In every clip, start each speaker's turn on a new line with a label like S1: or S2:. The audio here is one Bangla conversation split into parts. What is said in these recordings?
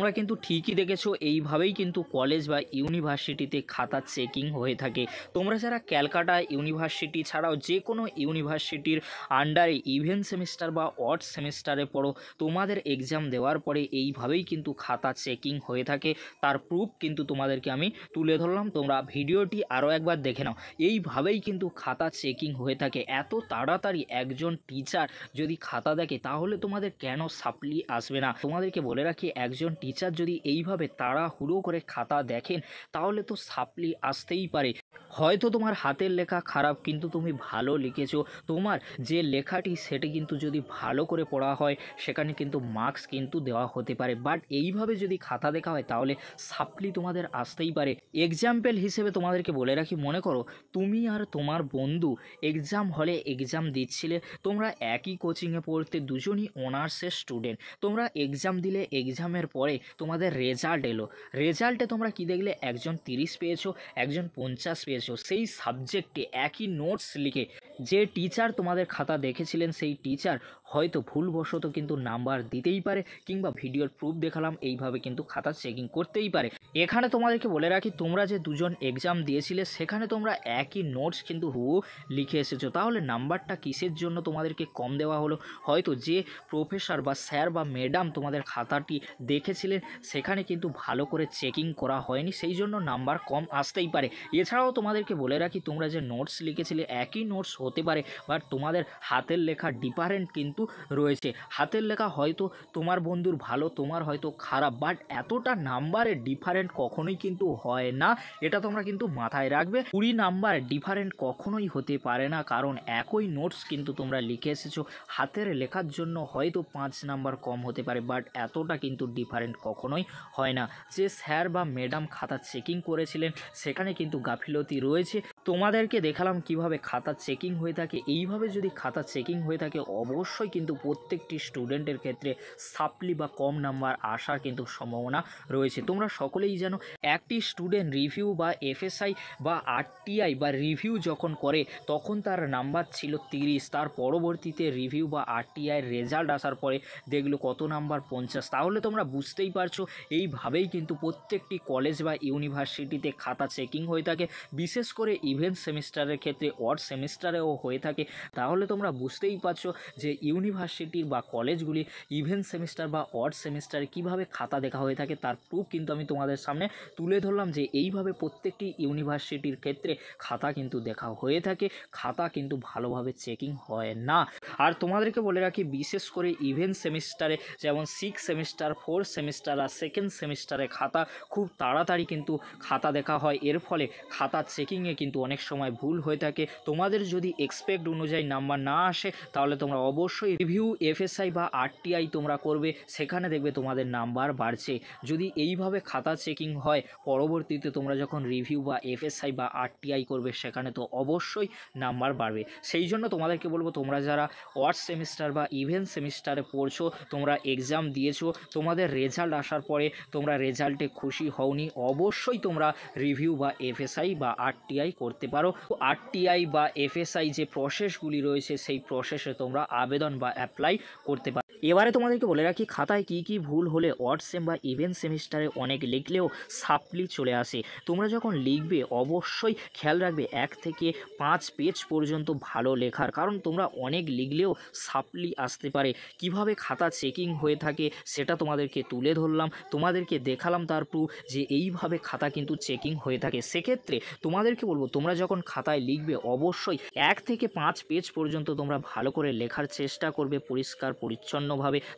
S1: তোমরা কিন্তু ঠিকই দেখেছো, এইভাবেই কিন্তু কলেজ বা ইউনিভার্সিটিতে খাতা চেকিং হয়ে থাকে। তোমরা যারা ক্যালকাটা ইউনিভার্সিটি ছাড়াও যে কোনো ইউনিভার্সিটির আন্ডারে ইভেন সেমিস্টার বা অড সেমিস্টারে পড়ো, তোমাদের এক্সাম দেওয়ার পরে এইভাবেই কিন্তু খাতা চেকিং হয়ে থাকে। তার প্রুফ কিন্তু তোমাদেরকে আমি তুলে ধরলাম, তোমরা ভিডিওটি আরও একবার দেখে নাও। এইভাবেই কিন্তু খাতা চেকিং হয়ে থাকে। এত তাড়াতাড়ি একজন টিচার যদি খাতা দেখে তাহলে তোমাদের কেন সাপ্লি আসবে না? তোমাদেরকে বলে রাখি, একজন টিচার যদি এইভাবে তাড়াহুড়ো করে খাতা দেখেন তাহলে তো সাপ্লি আসতেই পারে। হয়তো তোমার হাতের লেখা খারাপ কিন্তু তুমি ভালো লিখেছো, তোমার যে লেখাটি সেটি কিন্তু যদি ভালো করে পড়া হয় সেখানে কিন্তু মার্কস কিন্তু দেওয়া হতে পারে। বাট এইভাবে যদি খাতা দেখা হয় তাহলে সাপ্লি তোমাদের আসতেই পারে। এক্সাম্পল হিসেবে তোমাদেরকে বলে রাখি, মনে করো তুমি আর তোমার বন্ধু এক্সাম হলে এক্সাম দিচ্ছিলে, তোমরা একই কোচিংয়ে পড়তে, দুজনই অনার্সের স্টুডেন্ট। তোমরা এক্সাম দিলে, এক্সামের পরে তোমাদের রেজাল্ট এলো, রেজাল্টে তোমরা কি দেখলে, একজন 30 পেয়েছো, একজন 50 পেয়েছো। সেই সাবজেক্টে একই নোটস লিখে যে টিচার তোমাদের খাতা দেখেছিলেন সেই টিচার হয়তো ভুলবশত কিন্তু নাম্বার দিতেই পারে, কিংবা ভিডিওর প্রুফ দেখালাম এইভাবে কিন্তু খাতা চেকিং করতেই পারে। এখানে তোমাদেরকে বলে রাখি, তোমরা যে দুজন এক্সাম দিয়েছিলে সেখানে তোমরা একই নোটস কিন্তু হুবহু লিখে এসেছো, তাহলে নাম্বারটা কিসের জন্য তোমাদেরকে কম দেওয়া হলো? হয়তো যে প্রফেসর বা স্যার বা ম্যাডাম তোমাদের খাতাটি দেখেছিলেন সেখানে কিন্তু ভালো করে চেকিং করা হয়নি, সেই জন্য নাম্বার কম আসতেই পারে। এছাড়াও তোমাদেরকে বলে রাখি, তোমরা যে নোটস লিখেছিলে একই নোটস হতে পারে, বাট তোমাদের হাতের লেখা ডিফারেন্ট কিন্তু রয়েছে। হাতের লেখা হয়তো তোমার বন্ধুর ভালো, তোমার হয়তো খারাপ, বাট এতটা নাম্বারের ডিফারেন্ট কখনোই কিন্তু হয় না। এটা তোমরা কিন্তু মাথায় রাখবে। 20 নাম্বার ডিফারেন্ট কখনোই হতে পারে না, কারণ একই নোটস কিন্তু তোমরা লিখে এসেছো। হাতের লেখার জন্য হয়তো 5 নাম্বার কম হতে পারে, বাট এতটা কিন্তু ডিফারেন্ট কখনোই হয় না। যে স্যার বা ম্যাডাম খাতা চেকিং করেছিলেন সেখানে কিন্তু গাফিলতি রয়েছে। তোমাদেরকে দেখালাম কিভাবে খাতা চেকিং হয়ে থাকে। এইভাবে যদি খাতা চেকিং হয়ে থাকে অবশ্যই কিন্তু প্রত্যেকটি স্টুডেন্টের ক্ষেত্রে সাপ্লি বা কম নাম্বার আসার কিন্তু সম্ভাবনা রয়েছে। তোমরা সকলেই জানো, একটি স্টুডেন্ট রিভিউ বা এফএসআই বা আরটিআই বা রিভিউ যখন করে তখন তার নাম্বার ছিল 30, তার পরবর্তীতে রিভিউ বা আরটিআইয়ের রেজাল্ট আসার পরে দেখলো কত নাম্বার 50। তাহলে তোমরা বুঝতেই পারছো এইভাবেই কিন্তু প্রত্যেকটি কলেজ বা ইউনিভার্সিটিতে খাতা চেকিং হয়ে থাকে। বিশেষ করে ইভেন্ট সেমিস্টারের ক্ষেত্রে, অড সেমিস্টারেও হয়ে থাকে। তাহলে তোমরা বুঝতেই পারছো যে ইউনিভার্সিটির বা কলেজগুলি ইভেন্ট সেমিস্টার বা অড সেমিস্টারে কিভাবে খাতা দেখা হয়ে থাকে তার প্রুফ কিন্তু আমি তোমাদের সামনে তুলে ধরলাম, যে এইভাবে প্রত্যেকটি ইউনিভার্সিটির ক্ষেত্রে খাতা কিন্তু দেখা হয়ে থাকে। খাতা কিন্তু ভালোভাবে চেকিং হয় না। আর তোমাদেরকে বলে রাখি, বিশেষ করে ইভেন্ট সেমিস্টারে যেমন 6 সেমিস্টার, 4 সেমিস্টার আর সেকেন্ড সেমিস্টারে খাতা খুব তাড়াতাড়ি কিন্তু খাতা দেখা হয়। এর ফলে খাতা চেকিংয়ে কিন্তু অনেক সময় ভুল হয়ে থাকে। তোমাদের যদি এক্সপেক্ট অনুযায়ী নাম্বার না আসে তাহলে তোমরা অবশ্যই রিভিউ, এফএসআই বা আরটিআই তোমরা করবে, সেখানে দেখবে তোমাদের নাম্বার বাড়ছে। যদি এইভাবে খাতা চেকিং হয় পরবর্তীতে তোমরা যখন রিভিউ বা এফএসআই বা আরটিআই করবে সেখানে তো অবশ্যই নাম্বার বাড়বে। সেই জন্য তোমাদেরকে বলবো, তোমরা যারা ওয়ার্ড সেমিস্টার বা ইভেন্ট সেমিস্টারে পড়ছো, তোমরা এক্সাম দিয়েছো, তোমাদের রেজাল্ট আসার পরে তোমরা রেজাল্টে খুশি হওনি, অবশ্যই তোমরা রিভিউ বা এফএসআই বা আরটিআই করতে পারো। আরটিআই বা এফএসআই যে প্রসেসগুলি রয়েছে সেই প্রসেসে তোমরা আবেদন বা অ্যাপ্লাই করতে পারো। এবারে তোমাদেরকে বলে রাখি, খাতায় কি কি ভুল হলে ওয়ার্ড সেম বা ইভেন্ট সেমিস্টারে অনেক লিখলেও সাপ্লি চলে আসে। তোমরা যখন লিখবে অবশ্যই খেয়াল রাখবে 1 থেকে 5 পেজ পর্যন্ত ভালো লেখার, কারণ তোমরা অনেক লিখলেও সাপ্লি আসতে পারে। কিভাবে খাতা চেকিং হয়ে থাকে সেটা তোমাদেরকে তুলে ধরলাম, তোমাদেরকে দেখালাম তার প্রুফ যে এইভাবে খাতা কিন্তু চেকিং হয়ে থাকে। সেক্ষেত্রে তোমাদেরকে বলবো, তোমরা যখন খাতায় লিখবে অবশ্যই 1 থেকে 5 পেজ পর্যন্ত তোমরা ভালো করে লেখার চেষ্টা করবে পরিষ্কার পরিচ্ছন্নভাবে,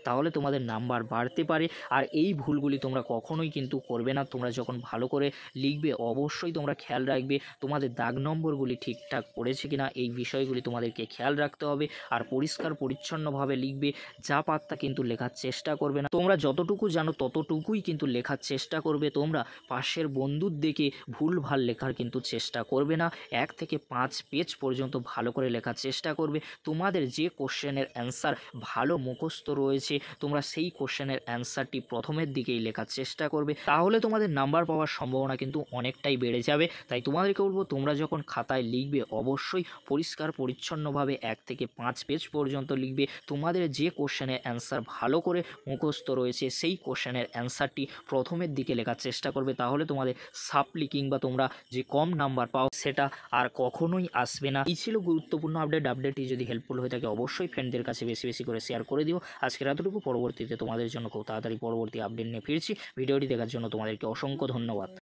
S1: তাহলে তোমাদের নাম্বার বাড়তে পারে। আর এই ভুলগুলি তোমরা কখনোই কিন্তু করবে না। তোমরা যখন ভালো করে লিখবে অবশ্যই তোমরা খেয়াল রাখবে তোমাদের দাগ নম্বরগুলি ঠিকঠাক পড়েছে কিনা, এই বিষয়গুলি তোমাদেরকে খেয়াল রাখতে হবে। আর পরিষ্কার পরিচ্ছন্নভাবে লিখবে, যা পাত্তা কিন্তু লেখার চেষ্টা করবে না। তোমরা যতটুকু জানো ততটুকুই কিন্তু লেখার চেষ্টা করবে। তোমরা পাশের বন্ধুর দেখে ভুলভাল লেখার কিন্তু চেষ্টা করবে না। 1 থেকে 5 পেজ পর্যন্ত ভালো করে লেখার চেষ্টা করবে। তোমাদের যে কোশ্চেনের অ্যান্সার ভালো মুখস্থ রয়েছে তোমরা সেই কোশ্চেনের অ্যান্সারটি প্রথমের দিকেই লেখার চেষ্টা করবে, তাহলে তোমাদের নাম্বার পাওয়ার সম্ভাবনা কিন্তু অনেকটাই বেড়ে যাবে। তাই তোমাদেরকে বলবো, তোমরা যখন খাতায় লিখবে অবশ্যই পরিষ্কার পরিচ্ছন্নভাবে 1 থেকে 5 পেজ পর্যন্ত লিখবে। তোমাদের যে কোশ্চেনের অ্যান্সার ভালো করে মুখস্থ রয়েছে সেই কোশ্চেনের অ্যান্সারটি প্রথমের দিকে লেখার চেষ্টা করবে, তাহলে তোমাদের সাপ্লি কিংবা তোমরা যে কম নাম্বার পাও সেটা আর কখনোই আসবে না। এই ছিল গুরুত্বপূর্ণ আপডেটটি যদি হেল্পফুল হয়ে থাকে অবশ্যই ফ্রেন্ডদের কাছে বেশি বেশি করে শেয়ার করে দিও। আজকের এতটুকু, পরবর্তীতে তোমাদের জন্য খুব তাড়াতাড়ি পরবর্তী আপডেট নিয়ে ফিরছি। ভিডিওটি দেখার জন্য তোমাদেরকে অসংখ্য ধন্যবাদ।